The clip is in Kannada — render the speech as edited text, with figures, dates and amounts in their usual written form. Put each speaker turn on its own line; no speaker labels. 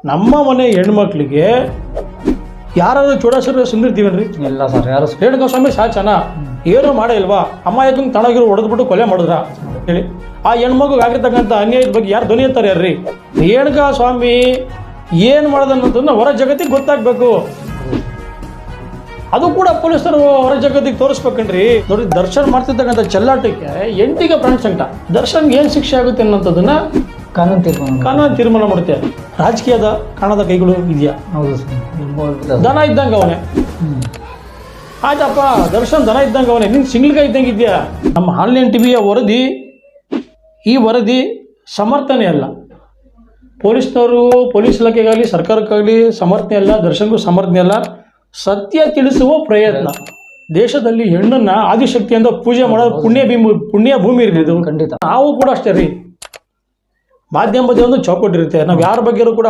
ನಮ್ಮ ಮನೆ ಹೆಣ್ಮಕ್ಳಿಗೆ ಯಾರಾದ್ರೂ ಚೂಡಾಶ್ವರ ಸುಂದಿರ್ತೀವನ್ರಿ?
ಇಲ್ಲ ಸರ್, ಯಾರು
ರೇಣುಕಾ ಸ್ವಾಮಿ ಸಾಚನ ಏನೂ ಮಾಡೇ ಇಲ್ವಾ? ಅಮಾಯಕಂಗೆ ತಣಗಿರು ಹೊಡೆದ್ಬಿಟ್ಟು ಕೊಲೆ ಮಾಡಿದ್ರ ಹೇಳಿ? ಆ ಹೆಣ್ಮಗುಗೆ ಆಗಿರ್ತಕ್ಕಂಥ ಅನ್ಯಾಯದ ಬಗ್ಗೆ ಯಾರು ಧ್ವನಿ ಎತ್ತಾರೆ ಯಾರ್ರಿ? ರೇಣುಕಾ ಸ್ವಾಮಿ ಏನು ಮಾಡೋದನ್ನೋದನ್ನ ಹೊರ ಜಗತ್ತಿಗೆ ಗೊತ್ತಾಗಬೇಕು. ಅದು ಕೂಡ ಪೊಲೀಸರು ಹೊರ ಜಗತ್ತಿಗೆ ತೋರಿಸ್ಬೇಕನ್ರಿ. ನೋಡಿ, ದರ್ಶನ್ ಮಾಡ್ತಿರ್ತಕ್ಕಂಥ ಚೆಲ್ಲಾಟಕ್ಕೆ ಎಂಟಿಗೆ ಪ್ರಾಣ ಸಂಕಟ. ದರ್ಶನ್ಗೆ ಏನು ಶಿಕ್ಷೆ ಆಗುತ್ತೆ ಅನ್ನೋಂಥದ್ದನ್ನ ಕಾನೂನು ತೀರ್ಮಾನ ಮಾಡುತ್ತೆ. ರಾಜಕೀಯದ ಕಾಣದ ಕೈಗಳು ಇದೆಯಾ?
ಹೌದು ಸರ್,
ದನ ಇದ್ದಂಗೆ ಅವನೇ. ಆಯ್ತಪ್ಪ, ದರ್ಶನ್ ದನ ಇದ್ದಂಗೆ ಅವನೇ, ನಿನ್ ಸಿಂಗ್ಲಿಗ ಇದ್ದಂಗೆ ಇದೆಯಾ? ನಮ್ಮ ಆನ್ಲೈನ್ ಟಿವಿಯ ವರದಿ, ಈ ವರದಿ ಸಮರ್ಥನೆ ಅಲ್ಲ. ಪೊಲೀಸ್ನವರು, ಪೊಲೀಸ್ ಇಲಾಖೆಗಾಗಲಿ ಸರ್ಕಾರಕ್ಕಾಗಲಿ ಸಮರ್ಥನೆ ಅಲ್ಲ, ದರ್ಶನ್ಗೂ ಸಮರ್ಥನೆ ಅಲ್ಲ. ಸತ್ಯ ತಿಳಿಸುವ ಪ್ರಯತ್ನ. ದೇಶದಲ್ಲಿ ಹೆಣ್ಣನ್ನ ಆದಿಶಕ್ತಿಯಿಂದ ಪೂಜೆ ಮಾಡೋದು ಪುಣ್ಯ ಭೂಮಿ ಇರಲಿದ್ದು.
ಖಂಡಿತ.
ನಾವು ಕೂಡ ಅಷ್ಟೇ ರೀ, ಮಾಧ್ಯಮದ ಒಂದು ಚೌಕಟ್ಟು ಇರುತ್ತೆ. ನಾವು ಯಾರ ಬಗ್ಗೆ ಕೂಡ